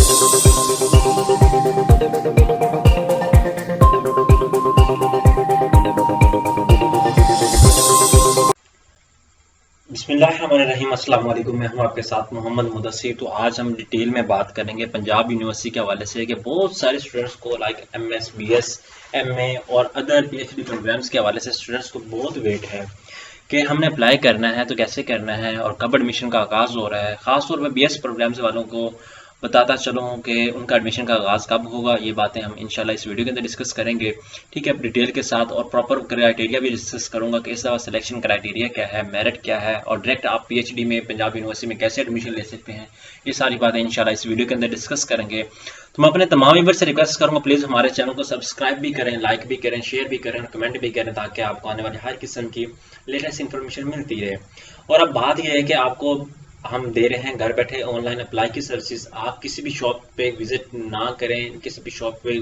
बिस्मिल्लाहिर्रहमानिर्रहीम। अस्सलाम वालेकुम। मैं हूं आपके साथ मोहम्मद मुदस्सिर। तो आज हम डिटेल में बात करेंगे पंजाब यूनिवर्सिटी के हवाले से कि बहुत सारे स्टूडेंट्स को लाइक एमएस, बीएस, एमए और अदर पीएचडी प्रोग्राम्स के हवाले से स्टूडेंट्स को बहुत वेट है कि हमने अप्लाई करना है तो कैसे करना है और कब एडमिशन का आगाज़ हो रहा है। ख़ासतौर पर बीएस प्रोग्राम्स वालों को बताता चलूँ कि उनका एडमिशन का आगाज़ कब होगा। ये बातें हम इंशाल्लाह इस वीडियो के अंदर डिस्कस करेंगे, ठीक है, डिटेल के साथ। और प्रॉपर क्राइटेरिया भी डिस्कस करूंगा कि इस दफ़ा सिलेक्शन क्राइटेरिया क्या है, मेरिट क्या है और डायरेक्ट आप पीएचडी में पंजाब यूनिवर्सिटी में कैसे एडमिशन ले सकते हैं। ये सारी बातें इंशाल्लाह इस वीडियो के अंदर डिस्कस करेंगे। तो मैं अपने तमाम व्यूअर्स से रिक्वेस्ट करूंगा, प्लीज़ हमारे चैनल को सब्सक्राइब भी करें, लाइक भी करें, शेयर भी करें, कमेंट भी करें, ताकि आपको आने वाली हर किस्म की लेटेस्ट इंफॉर्मेशन मिलती रहे। और अब बात यह है कि आपको हम दे रहे हैं घर बैठे ऑनलाइन अप्लाई की सर्विसेज। आप किसी भी शॉप पे विजिट ना करें, किसी भी शॉप पे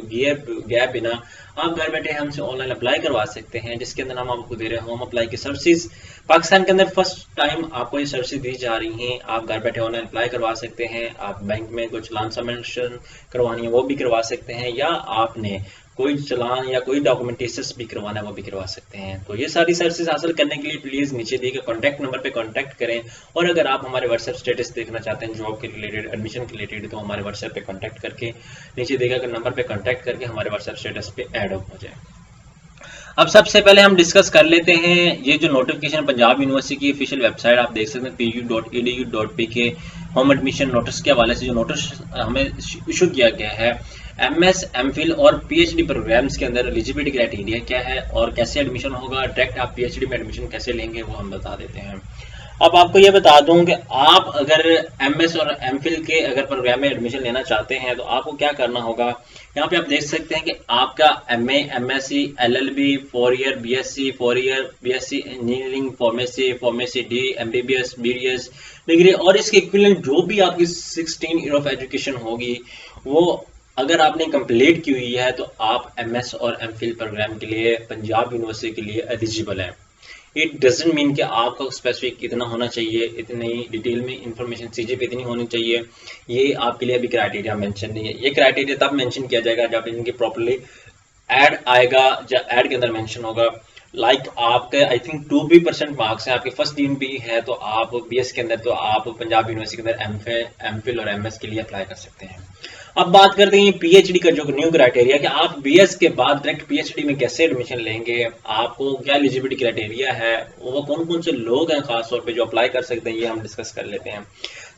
गए बिना आप घर बैठे हमसे ऑनलाइन अप्लाई करवा सकते हैं, जिसके अंदर हम आपको दे रहे हैं होम अप्लाई की सर्विसेज। पाकिस्तान के अंदर फर्स्ट टाइम आपको ये सर्विसेज दी जा रही हैं। आप घर बैठे ऑनलाइन अप्लाई करवा सकते हैं। आप बैंक में कोई चलान सबमिशन करवानी है वो भी करवा सकते हैं, या आपने कोई चलान या कोई डॉक्यूमेंटेशन भी करवाना है वो भी करवा सकते हैं। तो ये सारी सर्विसेज हासिल करने के लिए प्लीज़ नीचे दिए गए कॉन्टैक्ट नंबर पे कॉन्टैक्ट करें। और अगर आप हमारे व्हाट्सएप स्टेटस देखना चाहते हैं जॉब के रिलेटेड, एडमिशन के रिलेटेड, तो हमारे व्हाट्सएप पे कॉन्टैक्ट करके नीचे दिए गए नंबर पे कॉन्टैक्ट करके हमारे व्हाट्सएप स्टेटस पे ऐड हो जाए। अब सबसे पहले हम डिस्कस कर लेते हैं ये जो नोटिफिकेशन पंजाब यूनिवर्सिटी की ऑफिशियल वेबसाइट आप देख सकते हैं pu.edu.pk होम एडमिशन नोटिस के हवाले से जो नोटिस हमें इशू किया गया है। एमएस, एमफिल और पीएचडी प्रोग्राम्स के अंदर एलिजिबिलिटी क्राइटेरिया क्या है और कैसे एडमिशन होगा, डायरेक्ट आप पीएचडी में एडमिशन कैसे लेंगे वो हम बता देते हैं। अब आपको ये बता दूं कि आप अगर एमएस और एमफिल के अगर प्रोग्राम में एडमिशन लेना चाहते हैं तो आपको क्या करना होगा। यहाँ पे आप देख सकते हैं कि आपका MA, MSc, LLB, 4 year, BSc 4 year, BSc engineering, pharmacy D, MBBS, BDS degree और इसके इक्विवेलेंट जो भी आपकी 16 ईयर ऑफ एजुकेशन होगी वो अगर आपने कंप्लीट की हुई है तो आप एमएस और एमफिल प्रोग्राम के लिए पंजाब यूनिवर्सिटी के लिए एलिजिबल हैं। इट डजंट मीन कि आपका स्पेसिफिक इतना होना चाहिए, इतनी डिटेल में इंफॉर्मेशन सीजीपी इतनी होनी चाहिए, ये आपके लिए अभी क्राइटेरिया मेंशन नहीं है। ये क्राइटेरिया तब मेंशन किया जाएगा जब इनके प्रॉपर्ली ऐड आएगा, जब ऐड के अंदर मेंशन होगा। लाइक आपके आई थिंक 2% मार्क्स हैं, आपके फर्स्ट दिन भी है तो आप बीएस के अंदर तो आप पंजाब यूनिवर्सिटी के अंदर एमफिल और एमएस के लिए अप्लाई कर सकते हैं। अब बात करते हैं पीएचडी का जो न्यू क्राइटेरिया कि आप बीएस के बाद डायरेक्ट पीएचडी में कैसे एडमिशन लेंगे, आपको क्या एलिजिबिलिटी क्राइटेरिया है, वो कौन कौन से लोग हैं खासतौर पे जो अप्लाई कर सकते हैं, ये हम डिस्कस कर लेते हैं।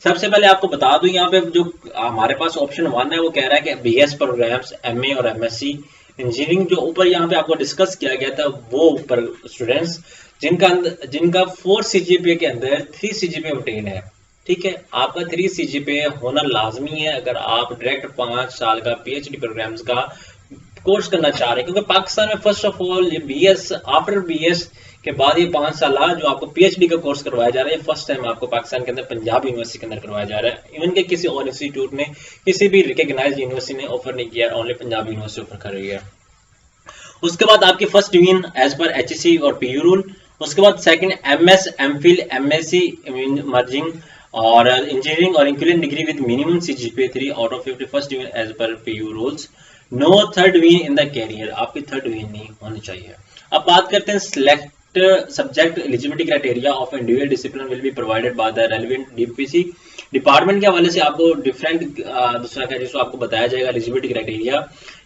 सबसे पहले आपको बता दूं यहाँ पे जो हमारे पास ऑप्शन 1 है वो कह रहा है कि बीएस प्रोग्राम्स, एमए और एमएससी इंजीनियरिंग, जो ऊपर यहाँ पे आपको डिस्कस किया गया था वो ऊपर स्टूडेंट्स जिनका 4 सीजीपीए के अंदर 3 सीजीपीए ऑब्टेन है, ठीक है। आपका 3 सीजीपीए होना लाजमी है अगर आप डायरेक्ट 5 साल का पीएचडी प्रोग्राम्स का कोर्स करना चाह रहे हैं, क्योंकि पाकिस्तान में फर्स्ट ऑफ ऑल ये बीएस, आफ्टर बीएस के बाद ये 5 साल जो आपको पीएचडी का कोर्स करवाया जा रहा है, फर्स्ट टाइम आपको पाकिस्तान के अंदर पंजाब यूनिवर्सिटी के अंदर करवाया जा रहा है। इवन के किसी और इंस्टीट्यूट ने, किसी भी रिकॉग्नाइज्ड यूनिवर्सिटी ने ऑफर नहीं किया, ओनली पंजाब यूनिवर्सिटी ऑफर कर रही है। उसके बाद आपकी first division as per HEC और पीयू रूल। उसके बाद second MS, MPhil, MSc merging और इंजीनियरिंग और equivalent degree with minimum CGPA 3 out of 50 first division as per PU rules. No third division in the career, आपकी third division नहीं होनी चाहिए। अब बात करते हैं select subject eligibility criteria of individual discipline will be provided by the relevant DPC department के हवाले से आपको डिफरेंट दूसरा क्या जिसको आपको बताया जाएगा एलिजिबिलिटी क्राइटेरिया।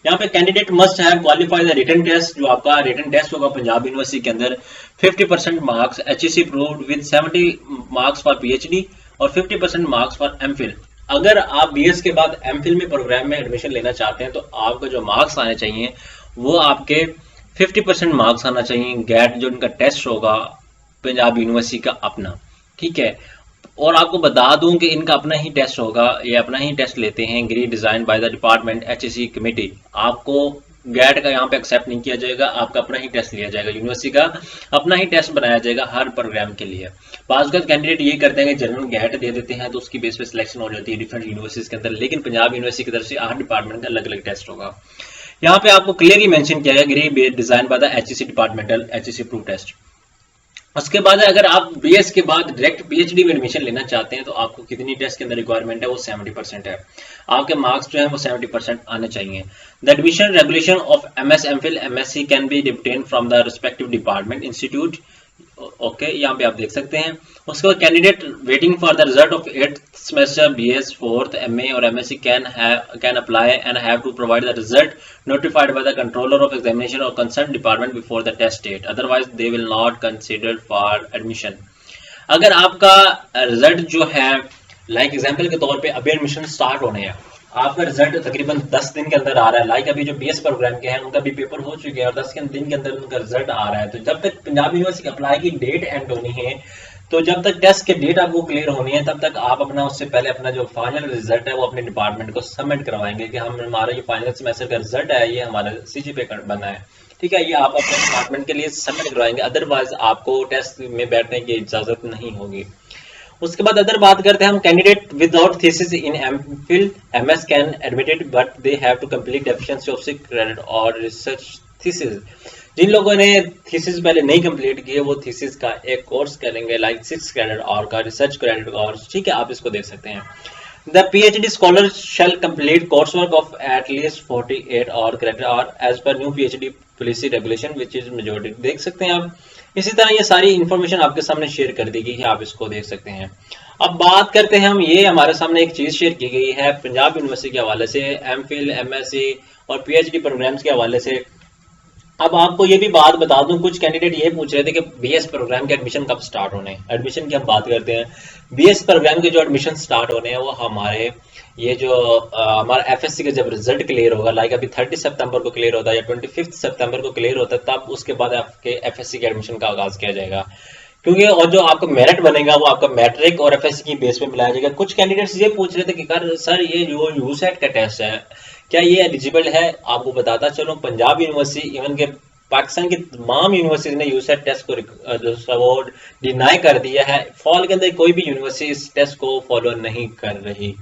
यहाँ पे candidate must have qualify the written test, जो आपका रिटन टेस्ट होगा पंजाब यूनिवर्सिटी के अंदर 50% marks, HEC approved with 70 marks for PhD और 50% मार्क्स फॉर एमफिल। अगर आप बीएस के बाद एमफिल में प्रोग्राम में एडमिशन लेना चाहते हैं तो आपका जो मार्क्स आने चाहिए वो आपके 50% मार्क्स आना चाहिए। गैट जो इनका टेस्ट होगा पंजाब यूनिवर्सिटी का अपना, ठीक है। और आपको बता दूं कि इनका अपना ही टेस्ट होगा, ये अपना ही टेस्ट लेते हैं, GRE design by the department HEC committee. आपको गैट का यहाँ पे एक्सेप्ट नहीं किया जाएगा, आपका अपना ही टेस्ट लिया जाएगा, यूनिवर्सिटी का अपना ही टेस्ट बनाया जाएगा हर प्रोग्राम के लिए। बाज़ कैंडिडेट ये करते हैं कि जनरल गैट दे देते हैं तो उसकी बेस पे सिलेक्शन हो जाती है डिफरेंट यूनिवर्सिटीज के अंदर, लेकिन पंजाब यूनिवर्सिटी की तरफ से हर डिपार्टमेंट का अलग अलग टेस्ट होगा। यहाँ पे आपको क्लियरली मेंशन किया है GRE design by the HEC departmental HEC approved test. उसके बाद अगर आप बीएस के बाद डायरेक्ट पीएचडी में एडमिशन लेना चाहते हैं तो आपको कितनी टेस्ट के अंदर रिक्वायरमेंट है, वो 70% है। आपके मार्क्स जो है वो 70% आने चाहिए। The admission regulation of MS MPhil MSc can be obtained from the respective department institute. Okay, यहाँ पे आप देख सकते हैं। उसके बाद candidate waiting for the result of 8th semester BS 4th MA और MSc can apply and have to provide the result notified by the controller of examination or concerned department before the test date, otherwise they will not consider for admission। अगर आपका result जो है like example के तौर पे अभी admission start होने हैं, आपका रिजल्ट तकरीबन 10 दिन के अंदर आ रहा है, लाइक अभी जो बीएस प्रोग्राम के हैं उनका भी पेपर हो चुके हैं और 10 दिन के अंदर उनका रिजल्ट आ रहा है, तो जब तक पंजाब यूनिवर्सिटी अप्लाई की डेट एंड होनी है, तो जब तक टेस्ट की डेट आपको क्लियर होनी है तब तक आप अपना उससे पहले अपना जो फाइनल रिजल्ट है वो अपने डिपार्टमेंट को सबमिट करवाएंगे कि हम हमारा जो फाइनल सेमेस्टर का रिजल्ट है ये हमारा सीजी पे बना है, ठीक है, ये आप अपने डिपार्टमेंट के लिए सबमिट करवाएंगे, अदरवाइज आपको टेस्ट में बैठने की इजाजत नहीं होगी। उसके बाद अदर बात करते हैं हम, candidate without thesis in MPhil MS can admitted but they have to complete deficiency of 6 credit और रिसर्च थीसिस। जिन लोगों ने थीसिस पहले नहीं कंप्लीट किए वो थीसिस का एक कोर्स करेंगे लाइक 6 क्रेडिट और का रिसर्च क्रेडिट कोर्स, ठीक है, आप इसको देख सकते हैं। The PhD scholar shall complete coursework of at least 48 or credit or as per new PhD policy regulation which is majority। देख सकते हैं आप। इसी तरह ये सारी इंफॉर्मेशन आपके सामने शेयर कर दी गई है, आप इसको देख सकते हैं। अब बात करते हैं हम, ये हमारे सामने एक चीज शेयर की गई है पंजाब यूनिवर्सिटी के हवाले से, एमफिल एमएससी और पीएचडी प्रोग्राम्स के हवाले से। अब आपको ये भी बात बता दूं, कुछ कैंडिडेट ये पूछ रहे थे कि बीएस प्रोग्राम के एडमिशन कब स्टार्ट होने हैं। एडमिशन की हम बात करते हैं, बीएस प्रोग्राम के जो एडमिशन स्टार्ट होने हैं वो हमारे ये जो हमारा एफएससी का जब रिजल्ट क्लियर होगा, लाइक अभी 30 सितंबर को क्लियर होता है या 25 सितंबर को क्लियर होता है, तब उसके बाद आपके एफएससी के एडमिशन का आगाज किया जाएगा, क्योंकि और जो आपका मेरिट बनेगा वो आपका मैट्रिक और एफएससी की बेस पे मिलाया जाएगा। कुछ कैंडिडेट्स ये पूछ रहे थे कि सर ये जो यूसेट का टेस्ट है क्या ये एलिजिबल है। आपको बताता चलो, पंजाब यूनिवर्सिटी इवन के पाकिस्तान की तमाम यूनिवर्सिटी ने यूसेट टेस्ट को डिनाई कर दिया है। फॉल के अंदर कोई भी यूनिवर्सिटी इस टेस्ट को फॉलो नहीं कर रही।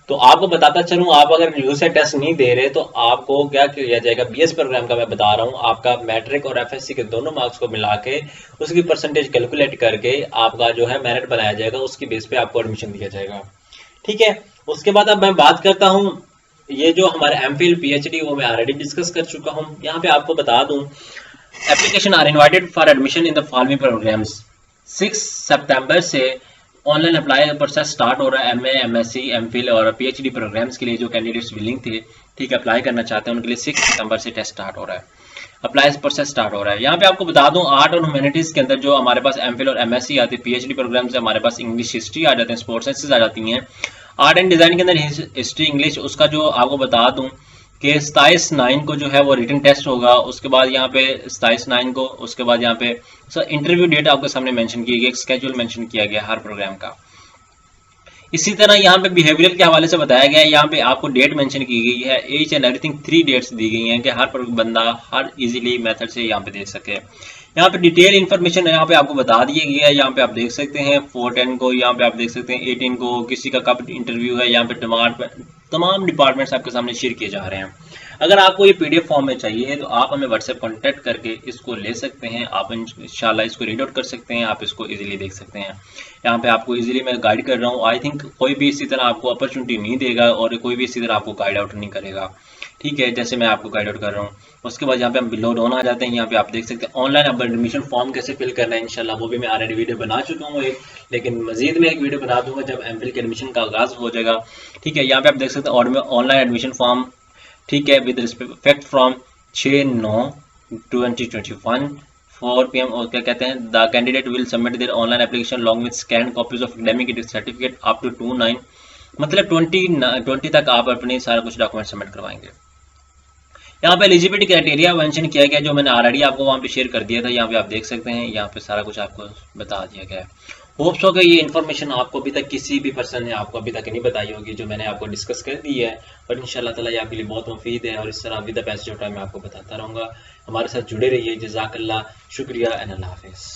तो आपको बताता चलूं, आप अगर यूसेट टेस्ट नहीं दे रहे तो आपको क्या किया जाएगा, बीएस प्रोग्राम का मैं बता रहा हूं, आपका मैट्रिक और एफएससी के दोनों मार्क्स को मिला के उसकी परसेंटेज कैलकुलेट करके आपका जो है मेरिट बनाया जाएगा, उसकी बेस पे आपको एडमिशन दिया जाएगा, ठीक है। उसके बाद अब मैं बात करता हूं, ये जो हमारे एमफिल पीएचडी वो मैं ऑलरेडी डिस्कस कर चुका हूं। यहाँ पे आपको बता दूं, application are invited for admission in the following programs. 6 सितंबर से ऑनलाइन अप्लाई प्रोसेस स्टार्ट हो रहा है एमए एमएससी एमफिल और पीएचडी प्रोग्राम्स के लिए। जो कैंडिडेट्स विलिंग थे, ठीक है, अप्लाई करना चाहते हैं, उनके लिए 6 सितंबर से टेस्ट स्टार्ट हो रहा है, अप्लाई प्रोसेस स्टार्ट हो रहा है। यहाँ पे आपको बता दूं, आर्ट और ह्यूमैनिटीज के अंदर जो हमारे पास एमफिल और एमएससी आती है, पीएचडी प्रोग्राम से हमारे पास इंग्लिश हिस्ट्री आ जाते हैं, स्पोर्ट्स साइंसेज आ जाती हैं। आर्ट एंड डिजाइन के अंदर हिस्ट्री इंग्लिश, उसका जो आपको बता दूं कि 27/9 को जो है वो रिटन टेस्ट होगा। उसके बाद यहाँ पे 27/9 को, उसके बाद यहाँ पे सर इंटरव्यू डेट आपके सामने मेंशन की गई, एक स्केड्यूल मेंशन किया गया हर प्रोग्राम का। इसी तरह यहाँ पे बिहेवियर के हवाले से बताया गया है, यहाँ पे आपको डेट मेंशन की गई है, ईच एंड एवरीथिंग 3 डेट्स दी गई हैं कि हर बंदा हर इजीली मेथड से यहाँ पे देख सके। यहाँ पे डिटेल इन्फॉर्मेशन यहाँ पे आपको बता दिया गया है, यहाँ पे आप देख सकते हैं 4/10 को, यहाँ पे आप देख सकते हैं 18 को, किसी का कब इंटरव्यू है, यहाँ पे तमाम डिपार्टमेंट्स आपके सामने शेयर किए जा रहे हैं। अगर आपको ये पीडीएफ फॉर्म में चाहिए तो आप हमें व्हाट्सएप कांटेक्ट करके इसको ले सकते हैं, आप इंशाल्लाह इसको रीड आउट कर सकते हैं, आप इसको इजीली देख सकते हैं। यहाँ पे आपको इजीली मैं गाइड कर रहा हूँ, आई थिंक कोई भी इसी तरह आपको अपॉर्चुनिटी नहीं देगा और कोई भी इसी तरह आपको गाइड आउट नहीं करेगा, ठीक है, जैसे मैं आपको गाइड आउट कर रहा हूँ। उसके बाद यहाँ पे हम बिलो डाउन आ जाते हैं, यहाँ पे आप देख सकते हैं ऑनलाइन अब एडमिशन फॉर्म कैसे फिल करना है, इंशाल्लाह वो भी मैं ऑलरेडी वीडियो बना चुका हूँ एक, लेकिन मजीद में एक वीडियो बना दूंगा जब एमफिल के एडमिशन का आगाज हो जाएगा, ठीक है। यहाँ पे आप देख सकते हैं ऑनलाइन एडमिशन फॉर्म, ठीक है, विद रिस्पेक्ट फ्रॉम 6/9/2021 4 PM और क्या कहते हैं, the candidate will submit their online application long with scan copies of academic certificate up to 2/9, मतलब 20 तक आप अपने सारा कुछ डॉक्यूमेंट सबमिट करवाएंगे। यहाँ पे एलिजिबिलिटी क्राइटेरिया मेंशन किया गया, जो मैंने ऑलरेडी आपको वहाँ पे शेयर कर दिया था, यहाँ पे आप देख सकते हैं, यहाँ पे सारा कुछ आपको बता दिया गया है। होप्स हो कि ये इन्फॉर्मेशन आपको अभी तक किसी भी पर्सन ने आपको अभी तक नहीं बताई होगी, जो मैंने आपको डिस्कस कर दी है, और इंशाल्लाह ताला ये आपके लिए बहुत मुफीद है, और इस तरह with the passage of time मैं आपको बताता रहूँगा। हमारे साथ जुड़े रहिए, जज़ाकल्लाह, शुक्रिया एंड अल्लाह हाफिज़।